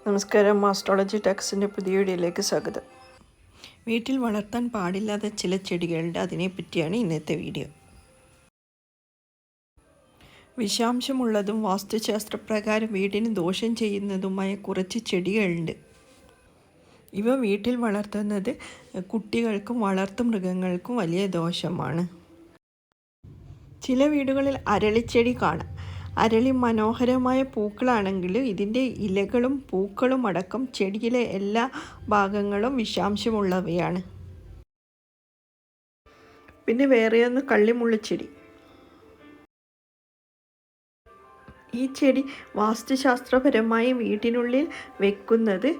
നമസ്കാരം. ആസ്ട്രോളജി ടെക്സിൻ്റെ പുതിയ വീഡിയോയിലേക്ക് സ്വാഗതം. വീട്ടിൽ വളർത്താൻ പാടില്ലാത്ത ചില ചെടികളുണ്ട്, അതിനെപ്പറ്റിയാണ് ഇന്നത്തെ വീഡിയോ. വിഷാംശമുള്ളതും വാസ്തുശാസ്ത്രപ്രകാരം വീടിന് ദോഷം ചെയ്യുന്നതുമായ കുറച്ച് ചെടികളുണ്ട്. ഇവ വീട്ടിൽ വളർത്തുന്നത് കുട്ടികൾക്കും വളർത്തു മൃഗങ്ങൾക്കും വലിയ ദോഷമാണ്. ചില വീടുകളിൽ അരളിച്ചെടി കാണാം. അരളി മനോഹരമായ പൂക്കളാണെങ്കിൽ ഇതിൻ്റെ ഇലകളും പൂക്കളും അടക്കം ചെടിയിലെ എല്ലാ ഭാഗങ്ങളും വിഷാംശമുള്ളവയാണ്. പിന്നെ വേറെയൊന്ന് കള്ളിമുള്ളിച്ചെടി. ഈ ചെടി വാസ്തുശാസ്ത്രപരമായി വീട്ടിനുള്ളിൽ വെക്കുന്നത്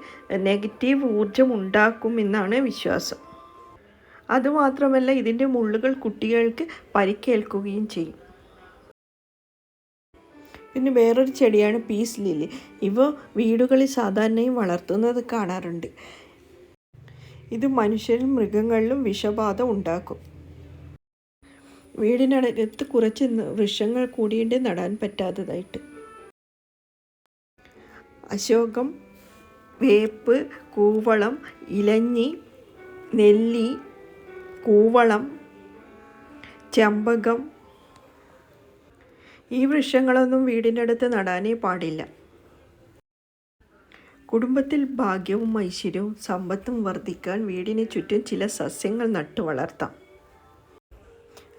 നെഗറ്റീവ് ഊർജം ഉണ്ടാക്കുമെന്നാണ് വിശ്വാസം. അതുമാത്രമല്ല, ഇതിൻ്റെ മുള്ളുകൾ കുട്ടികൾക്ക് പരിക്കേൽക്കുകയും ചെയ്യും. പിന്നെ വേറൊരു ചെടിയാണ് പീസ് ലില്ലി. ഇവ വീടുകളിൽ സാധാരണയും വളർത്തുന്നത് കാണാറുണ്ട്. ഇത് മനുഷ്യരും മൃഗങ്ങളിലും വിഷബാധ ഉണ്ടാക്കും. വീടിനടുത്ത് കുറച്ച് വൃക്ഷങ്ങൾ കൂടിയുണ്ട് നടാൻ പറ്റാത്തതായിട്ട്. അശോകം, വേപ്പ്, കൂവളം, ഇലഞ്ഞി, നെല്ലി, കൂവളം, ചെമ്പകം, ഈ വൃക്ഷങ്ങളൊന്നും വീടിൻ്റെ അടുത്ത് നടാനേ പാടില്ല. കുടുംബത്തിൽ ഭാഗ്യവും ഐശ്വര്യവും സമ്പത്തും വർദ്ധിക്കാൻ വീടിന് ചുറ്റും ചില സസ്യങ്ങൾ നട്ടു വളർത്താം.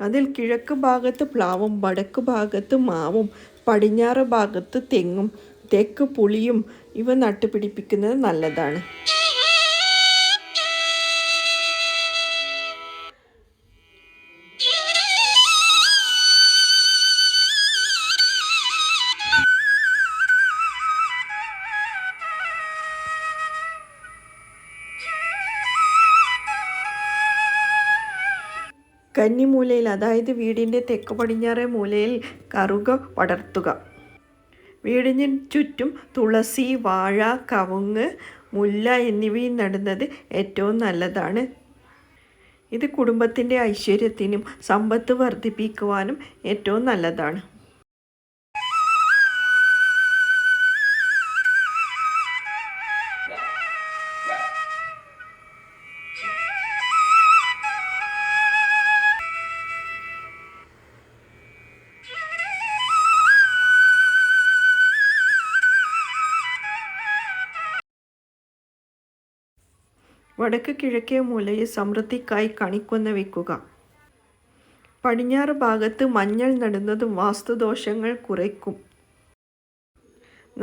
അതിൽ കിഴക്ക് ഭാഗത്ത് പ്ലാവും, വടക്ക് ഭാഗത്ത് മാവും, പടിഞ്ഞാറ് ഭാഗത്ത് തെങ്ങും, തെക്ക് പുളിയും ഇവ നട്ടുപിടിപ്പിക്കുന്നത് നല്ലതാണ്. കന്നിമൂലയിൽ, അതായത് വീടിൻ്റെ തെക്ക് പടിഞ്ഞാറേ മൂലയിൽ കറുക പടർത്തുക. വീടിന് ചുറ്റും തുളസി, വാഴ, കവുങ്ങ്, മുല്ല എന്നിവയും നടുന്നത് ഏറ്റവും നല്ലതാണ്. ഇത് കുടുംബത്തിൻ്റെ ഐശ്വര്യത്തിനും സമ്പത്ത് വർദ്ധിപ്പിക്കുവാനും ഏറ്റവും നല്ലതാണ്. വടക്ക് കിഴക്കേ മൂലയിൽ സമൃദ്ധിക്കായി കണിക്കൊന്ന വയ്ക്കുക. പടിഞ്ഞാറ് ഭാഗത്ത് മഞ്ഞൾ നടുന്നത് വാസ്തുദോഷങ്ങൾ കുറയ്ക്കും.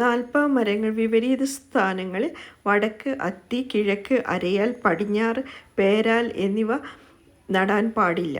40 മരങ്ങൾ വിപരീത സ്ഥാനങ്ങളിൽ വടക്ക് അത്തി, കിഴക്ക് അരയാൽ, പടിഞ്ഞാറ് പേരാൽ എന്നിവ നടാൻ പാടില്ല.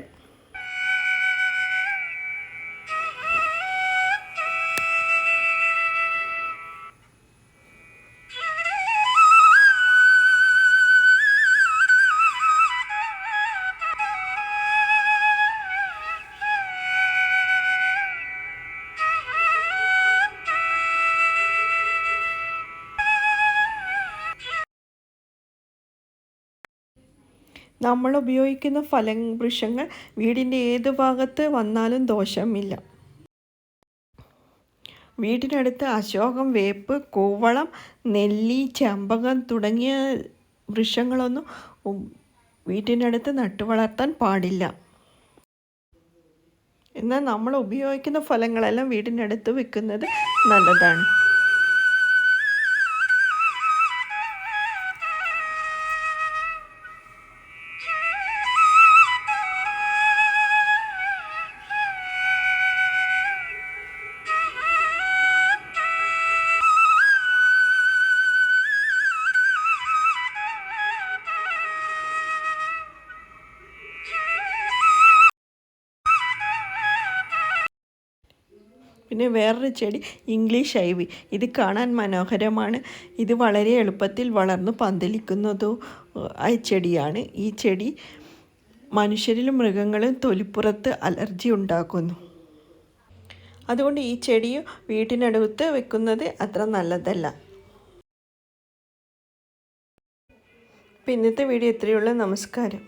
നമ്മൾ ഉപയോഗിക്കുന്ന വൃക്ഷങ്ങൾ വീടിൻ്റെ ഏതു ഭാഗത്ത് വന്നാലും ദോഷമില്ല. വീടിനടുത്ത് അശോകം, വേപ്പ്, കൂവളം, നെല്ലി, ചെമ്പകം തുടങ്ങിയ വൃക്ഷങ്ങളൊന്നും വീട്ടിനടുത്ത് നട്ടുവളർത്താൻ പാടില്ല. എന്നാൽ നമ്മൾ ഉപയോഗിക്കുന്ന ഫലങ്ങളെല്ലാം വീടിനടുത്ത് വെക്കുന്നത് നല്ലതാണ്. പിന്നെ വേറൊരു ചെടി ഇംഗ്ലീഷ് ഐവി. ഇത് കാണാൻ മനോഹരമാണ്. ഇത് വളരെ എളുപ്പത്തിൽ വളർന്നു പന്തലിക്കുന്നതോ ചെടിയാണ്. ഈ ചെടി മനുഷ്യരിലും മൃഗങ്ങളിലും തൊലിപ്പുറത്ത് അലർജി ഉണ്ടാക്കുന്നു. അതുകൊണ്ട് ഈ ചെടി വീട്ടിനടുത്ത് വെക്കുന്നത് അത്ര നല്ലതല്ല. ഇന്നത്തെ വീഡിയോ ഇത്രയേ ഉള്ളൂ. നമസ്കാരം.